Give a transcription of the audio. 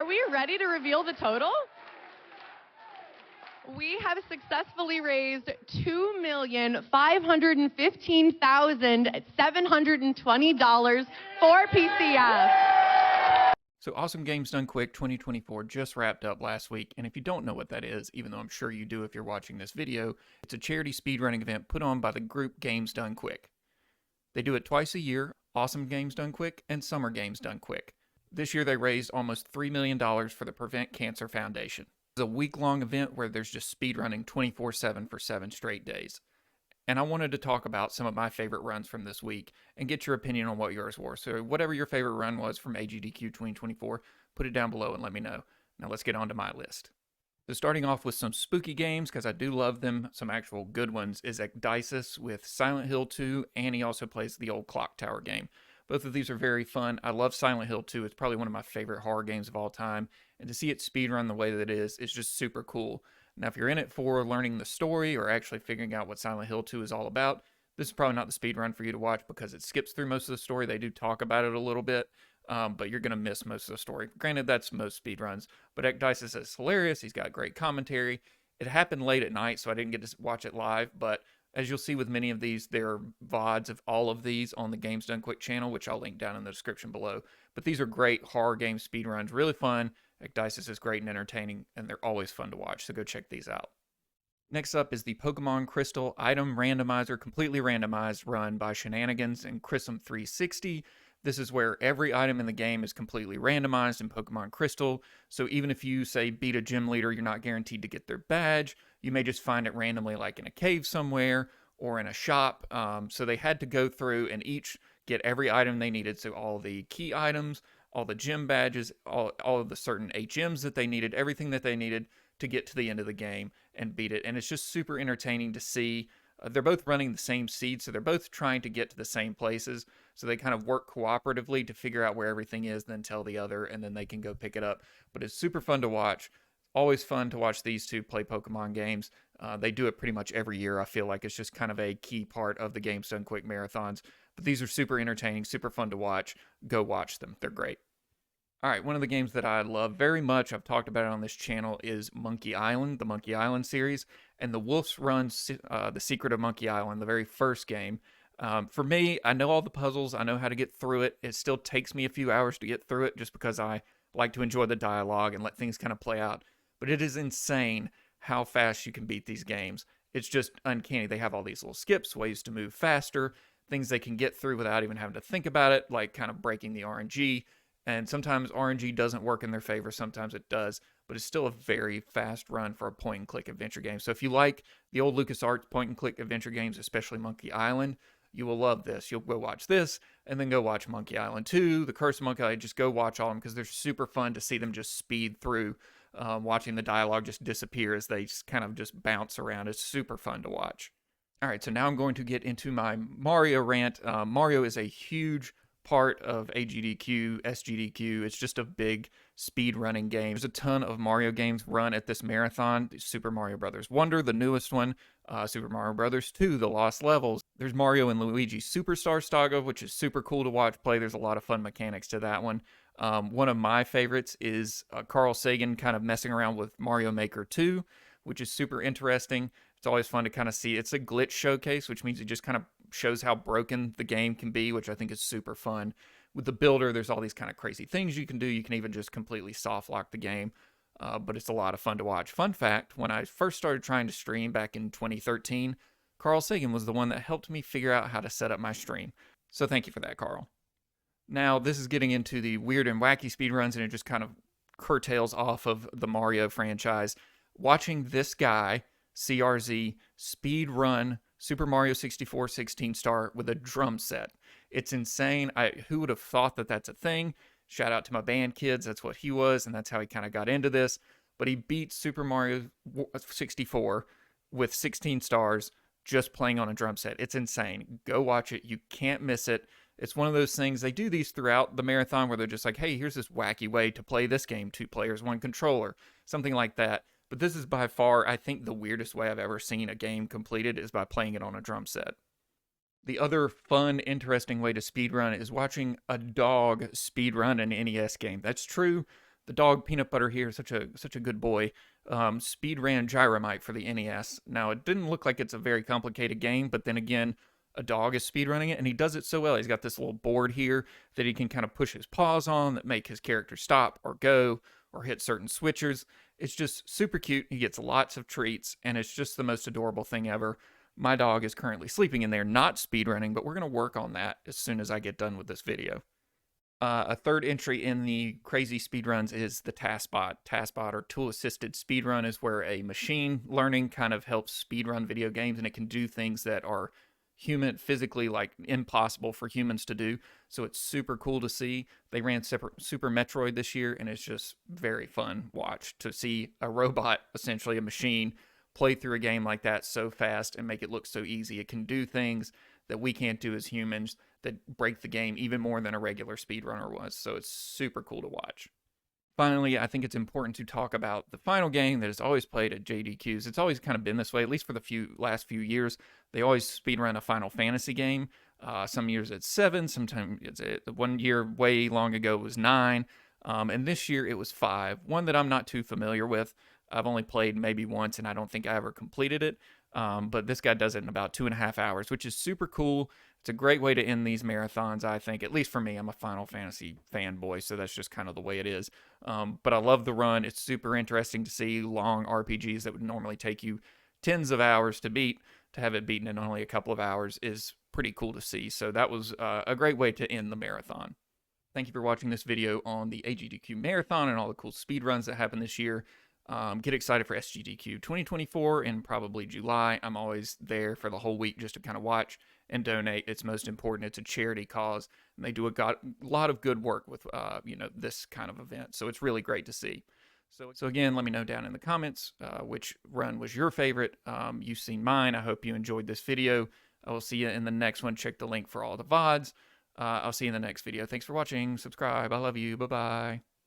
we ready to reveal the total? We have successfully raised $2,515,720 for PCF. So Awesome Games Done Quick 2024 just wrapped up last week, and if you don't know what that is, even though I'm sure you do if you're watching this video, it's a charity speedrunning event put on by the group Games Done Quick. They do it twice a year, Awesome Games Done Quick and Summer Games Done Quick. This year they raised almost $3 million for the Prevent Cancer Foundation. It's a week-long event where there's just speedrunning 24/7 for 7 straight days. And I wanted to talk about some of my favorite runs from this week and get your opinion on what yours were. So whatever your favorite run was from AGDQ 2024, put it down below and let me know. Now let's get on to my list. So starting off with some spooky games, because I do love them, some actual good ones, is AGDQ with Silent Hill 2, and he also plays the old Clock Tower game. Both of these are very fun. I love Silent Hill 2. It's probably one of my favorite horror games of all time. And to see it speedrun the way that it is just super cool. Now, if you're in it for learning the story or actually figuring out what Silent Hill 2 is all about, this is probably not the speedrun for you to watch because it skips through most of the story. They do talk about it a little bit, but you're going to miss most of the story. Granted, that's most speedruns, but AGDQ is hilarious. He's got great commentary. It happened late at night, so I didn't get to watch it live, but as you'll see with many of these, there are VODs of all of these on the Games Done Quick channel, which I'll link down in the description below. But these are great horror game speedruns, really fun. AGDQ is great and entertaining, and they're always fun to watch, so go check these out. Next up is the Pokemon Crystal Item Randomizer, completely randomized run by Shenanigans and Chrism 360. This is where every item in the game is completely randomized in Pokemon Crystal, so even if you, say, beat a gym leader, you're not guaranteed to get their badge. You may just find it randomly, like in a cave somewhere or in a shop. So they had to go through and each get every item they needed, so all the key items, all the gym badges, all of the certain HMs that they needed, everything that they needed to get to the end of the game and beat it. And it's just super entertaining to see. They're both running the same seed, so they're both trying to get to the same places. So they kind of work cooperatively to figure out where everything is, then tell the other, and then they can go pick it up. But it's super fun to watch. Always fun to watch these two play Pokemon games. They do it pretty much every year. I feel like it's just kind of a key part of the Games Done Quick marathons. But these are super entertaining, super fun to watch. Go watch them. They're great. All right, one of the games that I love very much, I've talked about it on this channel, is Monkey Island, the Monkey Island series, and the Wolf's Run, The Secret of Monkey Island, the very first game. For me, I know all the puzzles, I know how to get through it. It still takes me a few hours to get through it just because I like to enjoy the dialogue and let things kind of play out. But it is insane how fast you can beat these games. It's just uncanny. They have all these little skips, ways to move faster, things they can get through without even having to think about it, like kind of breaking the RNG. And sometimes RNG doesn't work in their favor, sometimes it does, but it's still a very fast run for a point-and-click adventure game. So if you like the old LucasArts point-and-click adventure games, especially Monkey Island, you will love this. You'll go watch this, and then go watch Monkey Island 2, The Curse of Monkey Island. Just go watch all of them, because they're super fun to see them just speed through, watching the dialogue just disappear as they kind of just bounce around. It's super fun to watch. All right, so now I'm going to get into my Mario rant. Mario is a huge part of AGDQ, SGDQ. It's just a big speed running game. There's a ton of Mario games run at this marathon. Super Mario Brothers Wonder, the newest one, Super Mario Brothers 2, The Lost Levels. There's Mario and Luigi Superstar Saga, which is super cool to watch play. There's a lot of fun mechanics to that one. One of my favorites is Carl Sagan kind of messing around with Mario Maker 2, which is super interesting. It's always fun to kind of see. It's a glitch showcase, which means it just kind of shows how broken the game can be, which I think is super fun. With the builder, there's all these kind of crazy things you can do. You can even just completely soft lock the game, but it's a lot of fun to watch. Fun fact, when I first started trying to stream back in 2013, Carl Sagan was the one that helped me figure out how to set up my stream. So thank you for that, Carl. Now, this is getting into the weird and wacky speedruns, and it just kind of curtails off of the Mario franchise. Watching this guy, CRZ, speedrun Super Mario 64 16 star with a drum set. It's insane. Who would have thought that that's a thing? Shout out to my band kids. That's what he was, and that's how he kind of got into this. But he beat Super Mario 64 with 16 stars just playing on a drum set. It's insane. Go watch it. You can't miss it. It's one of those things, they do these throughout the marathon where they're just like, hey, here's this wacky way to play this game. 2 players, 1 controller, something like that. But this is by far, I think, the weirdest way I've ever seen a game completed is by playing it on a drum set. The other fun, interesting way to speedrun is watching a dog speedrun an NES game. That's true. The dog Peanut Butter here, such a good boy. Speedran Gyromite for the NES. Now it didn't look like it's a very complicated game, but then again, a dog is speedrunning it, and he does it so well. He's got this little board here that he can kind of push his paws on that make his character stop or go or hit certain switchers. It's just super cute. He gets lots of treats, and it's just the most adorable thing ever. My dog is currently sleeping in there, not speedrunning, but we're going to work on that as soon as I get done with this video. A third entry in the crazy speedruns is the TaskBot. TaskBot, or tool-assisted speedrun, is where a machine learning kind of helps speedrun video games, and it can do things that are physically like impossible for humans to do. So it's super cool to see. They ran Super Metroid this year, and it's just very fun watch to see a robot, essentially a machine, play through a game like that so fast and make it look so easy. It can do things that we can't do as humans that break the game even more than a regular speedrunner was. So it's super cool to watch. Finally, I think it's important to talk about the final game that is always played at JDQs. It's always kind of been this way, at least for the last few years. They always speedrun a Final Fantasy game. Some years it's 7, sometimes it's 1 year way long ago it was 9, and this year it was 5. One that I'm not too familiar with. I've only played maybe once, and I don't think I ever completed it. But this guy does it in about 2.5 hours, which is super cool. It's a great way to end these marathons, I think. At least for me, I'm a Final Fantasy fanboy, so that's just kind of the way it is. But I love the run. It's super interesting to see long RPGs that would normally take you tens of hours to beat. To have it beaten in only a couple of hours is pretty cool to see. So that was a great way to end the marathon. Thank you for watching this video on the AGDQ marathon and all the cool speedruns that happened this year. Get excited for SGDQ 2024 in probably July. I'm always there for the whole week just to kind of watch and donate. It's most important. It's a charity cause, and they do a lot of good work with this kind of event. So it's really great to see. So again, let me know down in the comments which run was your favorite. You've seen mine. I hope you enjoyed this video. I will see you in the next one. Check the link for all the VODs. I'll see you in the next video. Thanks for watching. Subscribe. I love you. Bye-bye.